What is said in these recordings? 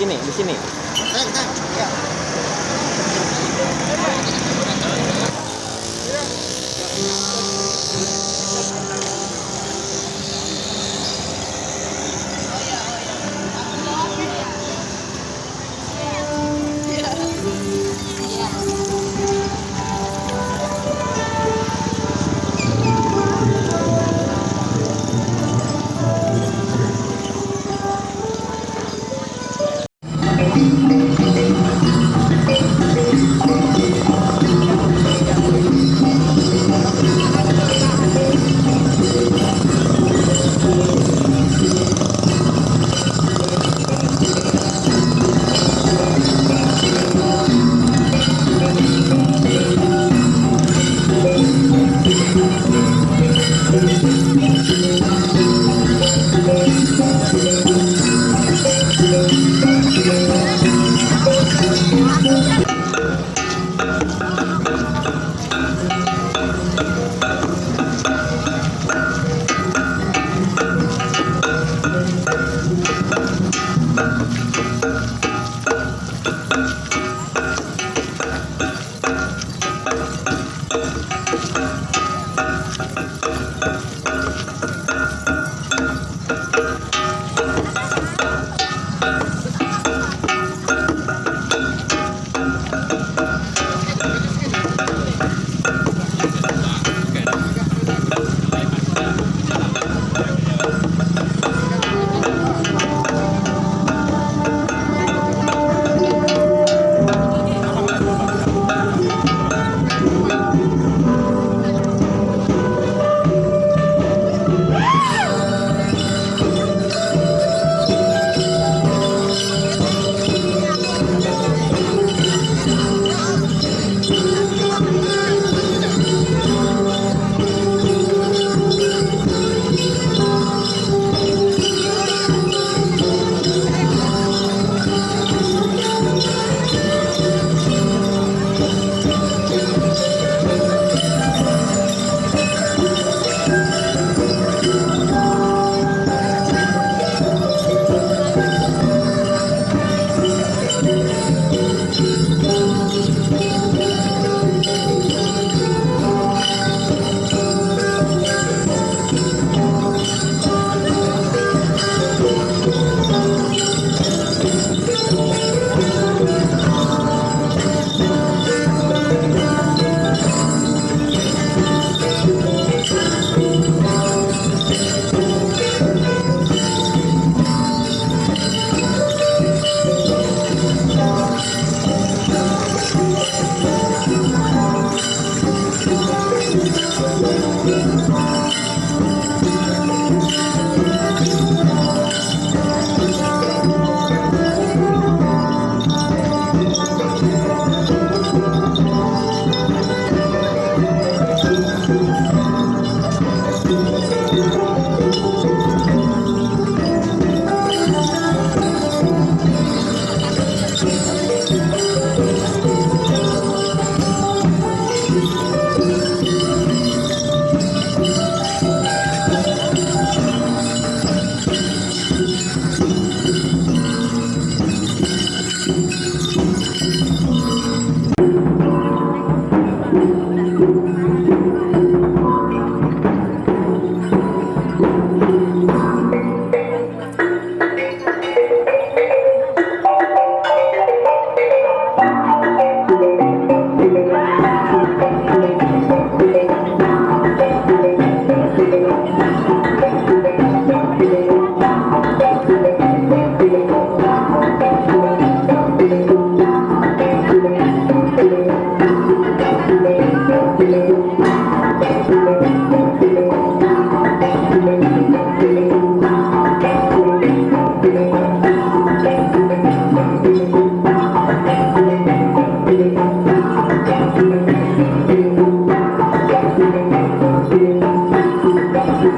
Sini. Di sini.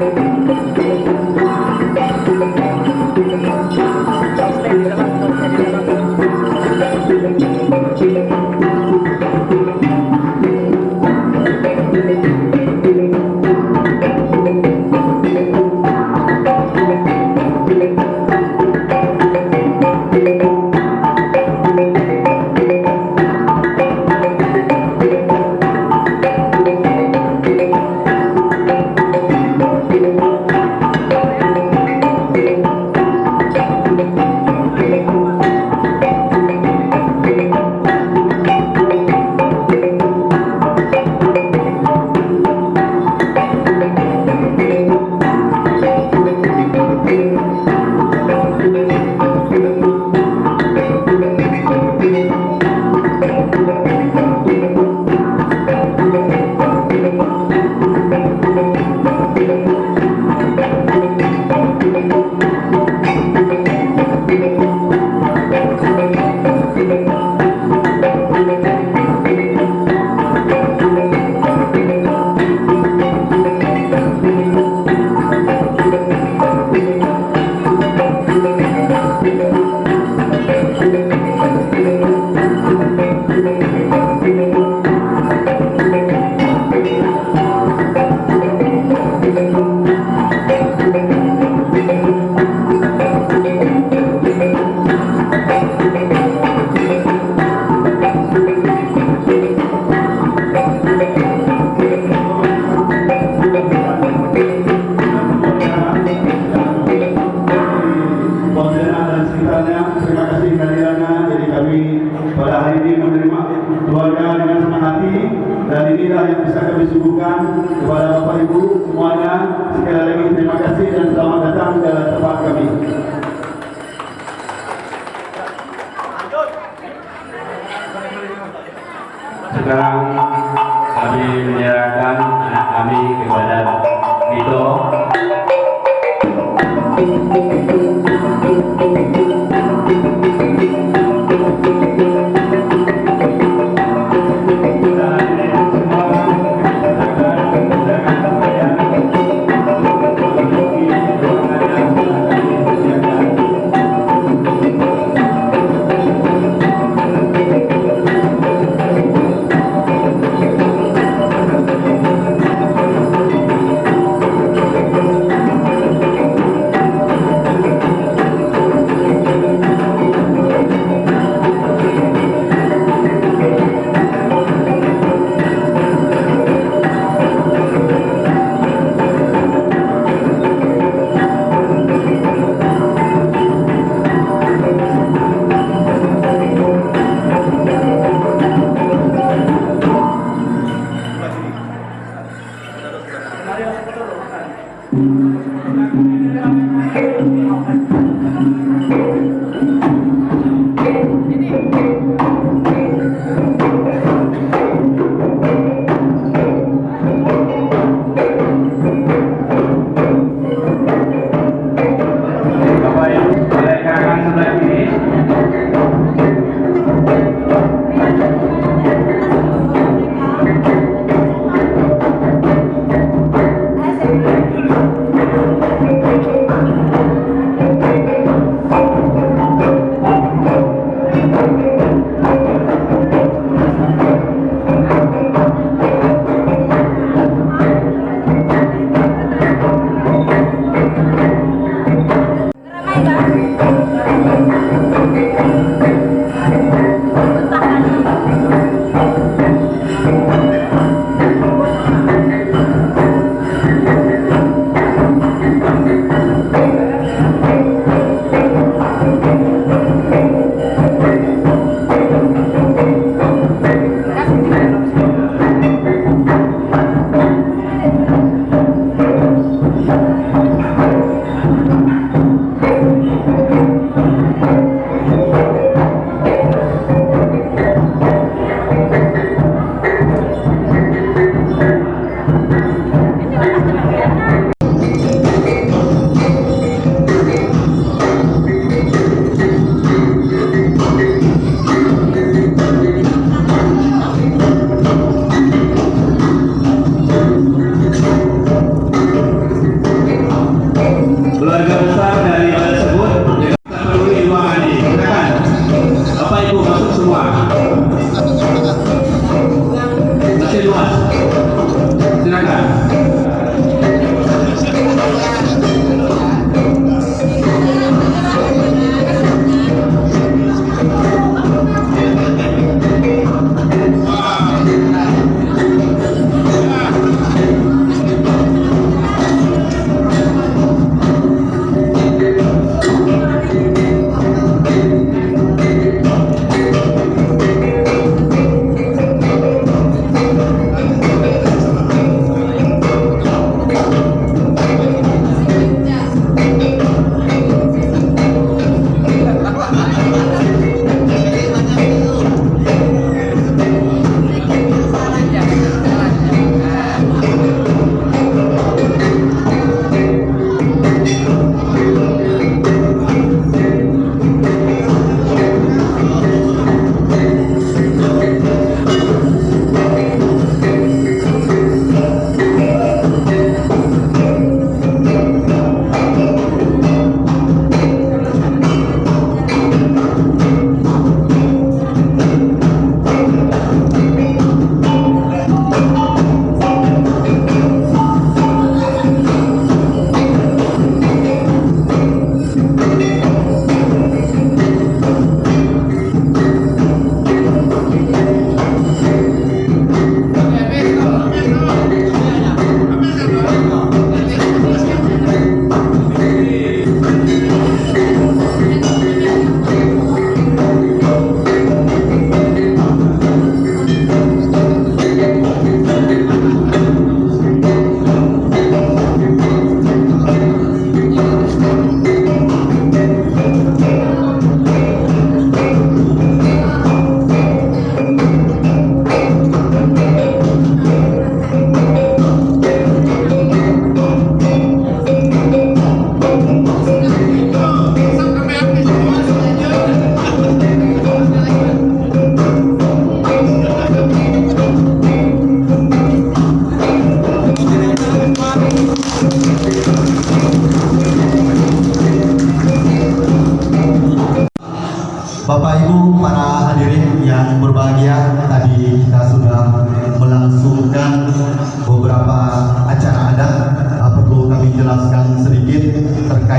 Thank you. Dan inilah yang bisa kami suguhkan kepada Bapak Ibu semuanya. Sekali lagi terima kasih dan selamat datang ke tempat kami. Sekarang kami menyerahkan anak kami kepada Vito.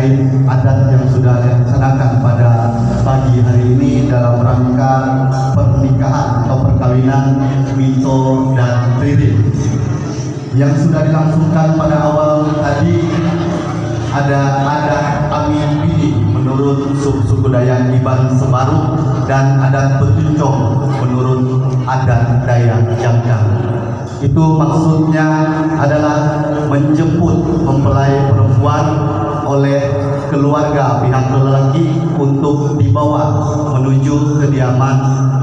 terkait adat yang sudah dilaksanakan pada pagi hari ini dalam rangka pernikahan atau perkawinan Mito dan Ririn yang sudah dilangsungkan pada awal tadi. Ada adat Amin Bini menurut suku Dayak Iban Sebaru dan adat Betuncong menurut adat Dayak Jangka. Itu maksudnya adalah menjemput mempelai perempuan oleh keluarga pihak lelaki untuk dibawa menuju kediaman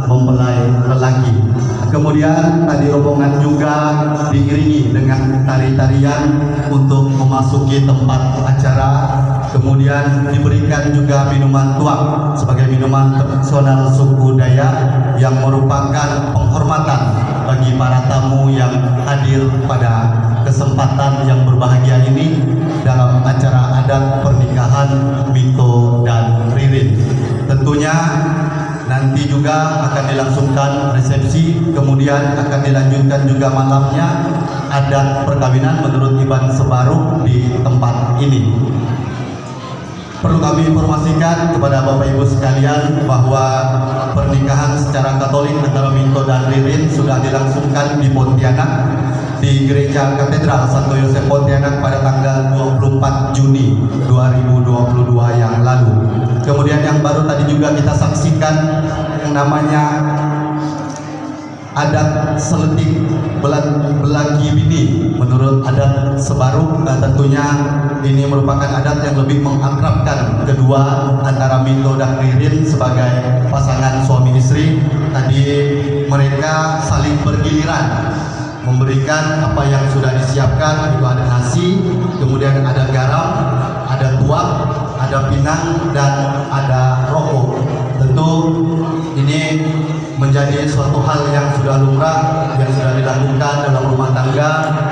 mempelai lelaki. Kemudian tadi rombongan juga diiringi dengan tari-tarian untuk memasuki tempat acara. Kemudian diberikan juga minuman tuak sebagai minuman tradisional suku Dayak yang merupakan penghormatan bagi para tamu yang hadir pada kesempatan yang berbahagia ini dalam acara adat pernikahan Mito dan Ririn. Tentunya nanti juga akan dilangsungkan resepsi, kemudian akan dilanjutkan juga malamnya adat perkawinan menurut Iban Sebaru di tempat ini. Perlu kami informasikan kepada Bapak Ibu sekalian bahwa pernikahan secara Katolik antara Mito dan Ririn sudah dilangsungkan di Pontianak di Gereja Katedral Santo Yosef Pontianak pada tanggal 24 Juni 2022 yang lalu. Kemudian yang baru tadi juga kita saksikan yang namanya adat seletik belagi bini menurut adat Sebaru. Tentunya ini merupakan adat yang lebih mengakrabkan kedua antara Mito dan Ririn sebagai pasangan suami istri. Tadi mereka saling bergiliran memberikan apa yang sudah disiapkan. Itu ada nasi, kemudian ada garam, ada tuak, ada pinang, dan ada rokok. Tentu ini menjadi suatu hal yang sudah lumrah, yang sudah dilakukan dalam rumah tangga,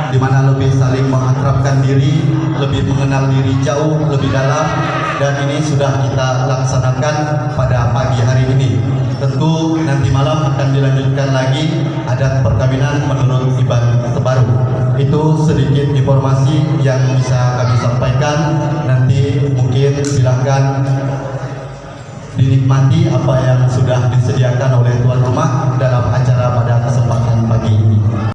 di mana lebih saling mengakrabkan diri, lebih mengenal diri jauh lebih dalam, dan ini sudah kita laksanakan pada pagi hari ini. Tentu nanti malam akan dilanjutkan lagi adat perkawinan menurut Iban Sebaru. Itu sedikit informasi yang bisa kami sampaikan. Nanti mungkin silakan dinikmati apa yang sudah disediakan oleh tuan rumah dalam